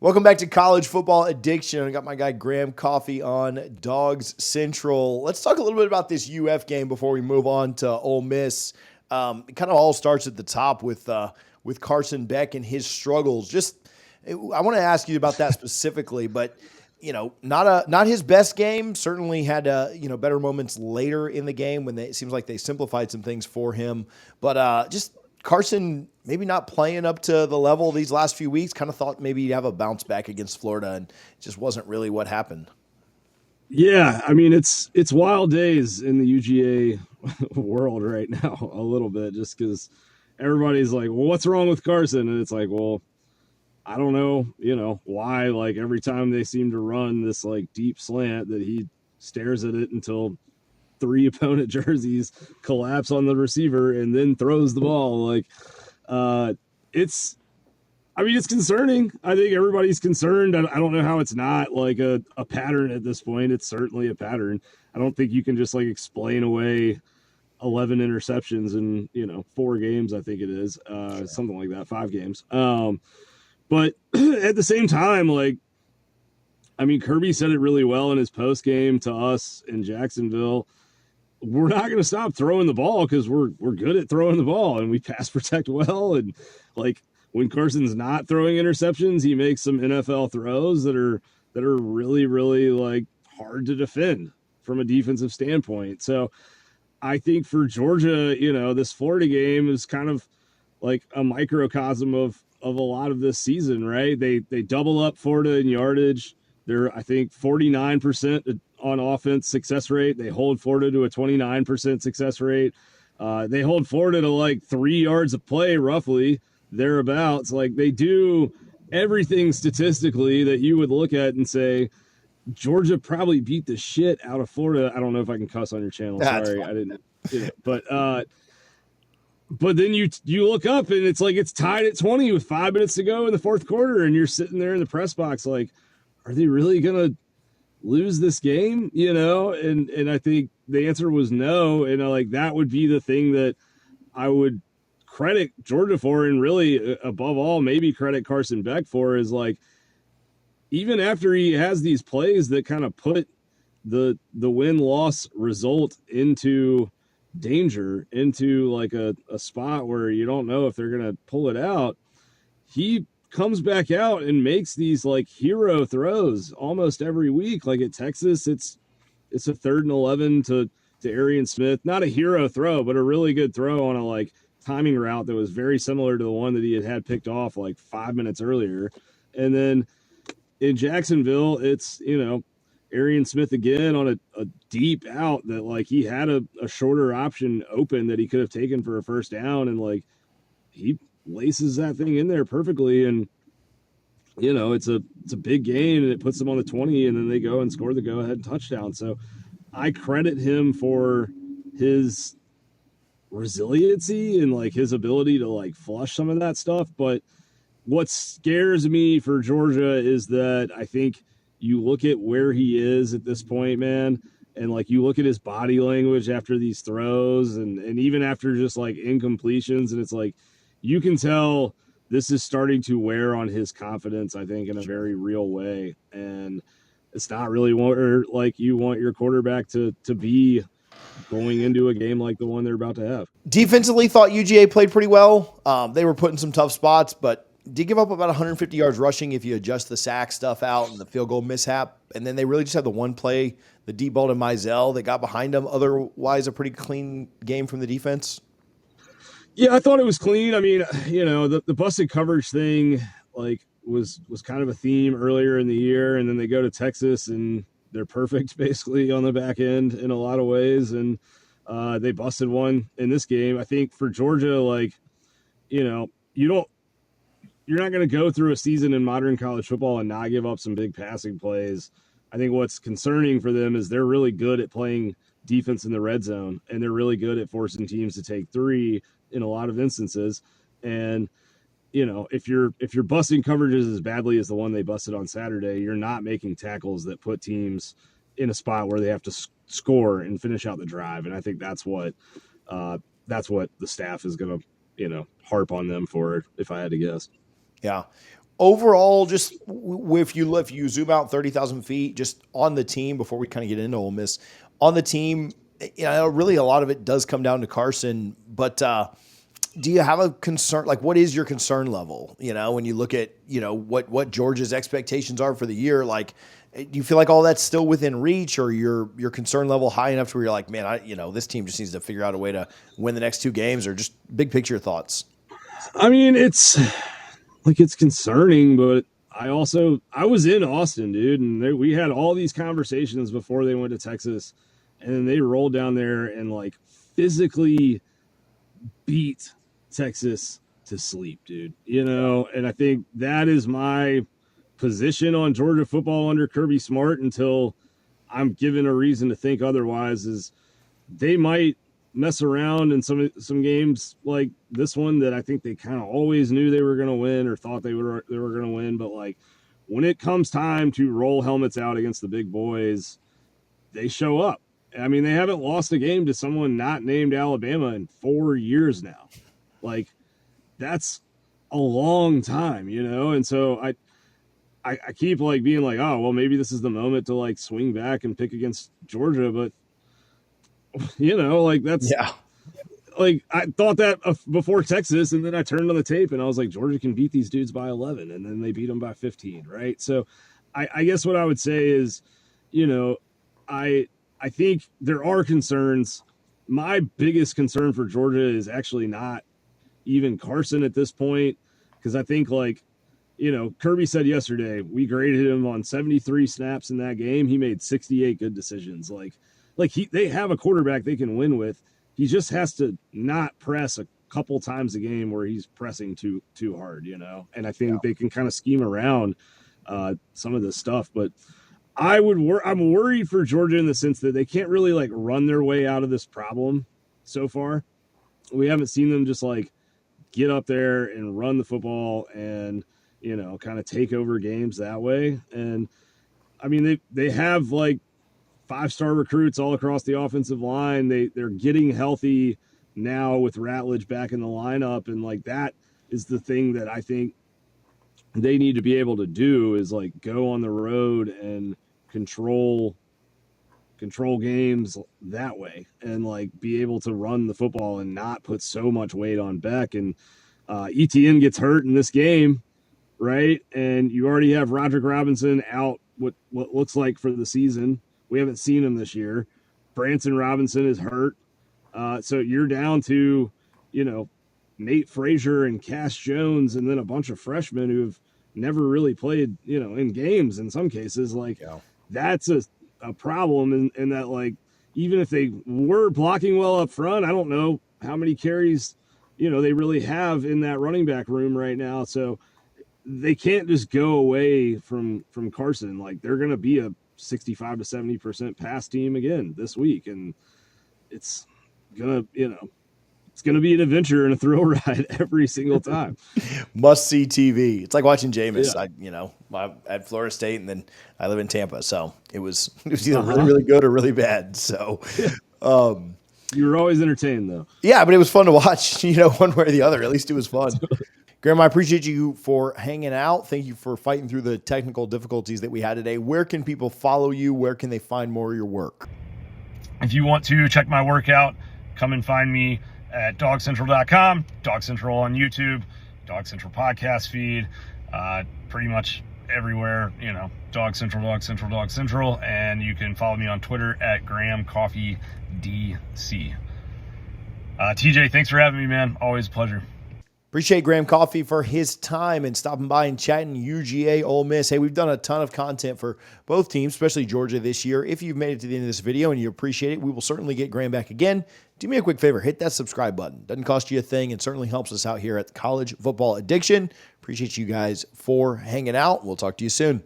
Welcome back to College Football Addiction. I got my guy Graham Coffee on Dogs Central. Let's talk a little bit about this UF game before we move on to Ole Miss. It kind of all starts at the top with Carson Beck and his struggles. I want to ask you about that specifically, but not his best game. Certainly had better moments later in the game when it seems like they simplified some things for him. But just Carson maybe not playing up to the level these last few weeks. Kind of thought maybe he'd have a bounce back against Florida, and it just wasn't really what happened. Yeah, I mean it's wild days in the UGA world right now a little bit, just because everybody's like, well, what's wrong with Carson? And it's like, well, I don't know, why. Like every time they seem to run this like deep slant, that he stares at it until three opponent jerseys collapse on the receiver and then throws the ball. Like it's concerning. I think everybody's concerned. I don't know how it's not like a pattern at this point. It's certainly a pattern. I don't think you can just like explain away 11 interceptions in 4 games. I think it is something like that, 5 games. But at the same time, Kirby said it really well in his post game to us in Jacksonville. We're not going to stop throwing the ball because we're good at throwing the ball and we pass protect well. And like when Carson's not throwing interceptions, he makes some NFL throws that are really, really like hard to defend from a defensive standpoint. So I think for Georgia, this Florida game is kind of like a microcosm of a lot of this season, right? They double up Florida in yardage. They're, I think, 49% on offense success rate. They hold Florida to a 29% success rate. They hold Florida to like 3 yards of play, roughly, thereabouts. Like they do everything statistically that you would look at and say, Georgia probably beat the shit out of Florida. I don't know if I can cuss on your channel. Sorry, I didn't. But then you look up and it's like it's tied at 20 with 5 minutes to go in the fourth quarter, and you're sitting there in the press box like, are they really gonna lose this game? And I think the answer was no. And like that would be the thing that I would credit Georgia for, and really above all maybe credit Carson Beck for, is like even after he has these plays that kind of put the win-loss result into danger, into like a spot where you don't know if they're gonna pull it out, he comes back out and makes these like hero throws almost every week. Like at Texas, it's a 3rd and 11 to Arian Smith. Not a hero throw, but a really good throw on a like timing route that was very similar to the one that he had picked off like 5 minutes earlier. And then in Jacksonville, it's, Arian Smith again on a deep out that like he had a shorter option open that he could have taken for a first down, and like he laces that thing in there perfectly. And it's a big gain, and it puts them on the 20, and then they go and score the go-ahead touchdown. So I credit him for his resiliency and like his ability to like flush some of that stuff. But what scares me for Georgia is that I think you look at where he is at this point, man, and like you look at his body language after these throws and even after just like incompletions, and it's like you can tell this is starting to wear on his confidence, I think, in a very real way. And it's not really where like you want your quarterback to be going into a game like the one they're about to have. Defensively, thought UGA played pretty well. They were put in some tough spots, but did give up about 150 yards rushing if you adjust the sack stuff out and the field goal mishap. And then they really just had the one play, the deep ball to Mizell, that got behind them. Otherwise, a pretty clean game from the defense. Yeah, I thought it was clean. I mean, the busted coverage thing like was kind of a theme earlier in the year, and then they go to Texas and they're perfect basically on the back end in a lot of ways, and they busted one in this game. I think for Georgia, like, you're not going to go through a season in modern college football and not give up some big passing plays. I think what's concerning for them is they're really good at playing defense in the red zone, and they're really good at forcing teams to take 3 in a lot of instances. And, if you're busting coverages as badly as the one they busted on Saturday, you're not making tackles that put teams in a spot where they have to score and finish out the drive. And I think that's what the staff is going to, harp on them for, if I had to guess. Yeah. Overall, just we if you zoom out 30,000 feet just on the team before we kind of get into Ole Miss, on the team, really a lot of it does come down to Carson. But do you have a concern? Like, what is your concern level? When you look at what Georgia's expectations are for the year, like, do you feel like all that's still within reach, or your concern level high enough to where you're like, man, this team just needs to figure out a way to win the next two games, or just big picture thoughts? I mean, it's concerning, but I was in Austin, dude, and we had all these conversations before they went to Texas, and then they rolled down there and like physically beat Texas to sleep, dude. And I think that is my position on Georgia football under Kirby Smart until I'm given a reason to think otherwise. Is they might mess around in some games like this one that I think they kind of always knew they were going to win or thought they were going to win. But like when it comes time to roll helmets out against the big boys, they show up. I mean, they haven't lost a game to someone not named Alabama in 4 years now. Like, that's a long time, And so I keep like being like, oh, well, maybe this is the moment to like swing back and pick against Georgia. But, like that's, yeah. Like I thought that before Texas, and then I turned on the tape and I was like, Georgia can beat these dudes by 11, and then they beat them by 15, right? So I guess what I would say is, I think there are concerns. My biggest concern for Georgia is actually not even Carson at this point, because I think like, Kirby said yesterday, we graded him on 73 snaps in that game. He made 68 good decisions. They have a quarterback they can win with. He just has to not press a couple times a game where he's pressing too hard, And I think they can kind of scheme around some of this stuff. But I'm worried for Georgia in the sense that they can't really like run their way out of this problem so far. We haven't seen them just like get up there and run the football and kind of take over games that way. And I mean, they have like 5-star recruits all across the offensive line. They're getting healthy now with Ratledge back in the lineup. And like, that is the thing that I think they need to be able to do is like go on the road and control games that way and like be able to run the football and not put so much weight on Beck. And ETN gets hurt in this game, right? And you already have Roderick Robinson out what looks like for the season. We haven't seen him this year. Branson Robinson is hurt. So you're down to, Nate Frazier and Cass Jones and then a bunch of freshmen who've never really played, in games in some cases. Like, that's a problem in that, like, even if they were blocking well up front, I don't know how many carries, they really have in that running back room right now. So they can't just go away from Carson. Like, they're going to be a 65 to 70% pass team again this week. And it's going to, it's going to be an adventure and a thrill ride every single time. Must see TV. It's like watching Jameis. Yeah. I at Florida State, and then I live in Tampa, so it was either really, really good or really bad. So, you were always entertained, though. Yeah, but it was fun to watch. One way or the other. At least it was fun. Graham, I appreciate you for hanging out. Thank you for fighting through the technical difficulties that we had today. Where can people follow you? Where can they find more of your work? If you want to check my work out, come and find me at dogcentral.com, Dog Central on YouTube, Dog Central podcast feed, pretty much everywhere, Dog Central, Dog Central, Dog Central. And you can follow me on Twitter at Graham Coffee DC. TJ, thanks for having me, man. Always a pleasure. Appreciate Graham Coffee for his time and stopping by and chatting UGA Ole Miss. Hey, we've done a ton of content for both teams, especially Georgia this year. If you've made it to the end of this video and you appreciate it, we will certainly get Graham back again. Do me a quick favor, hit that subscribe button. Doesn't cost you a thing and certainly helps us out here at College Football Addiction. Appreciate you guys for hanging out. We'll talk to you soon.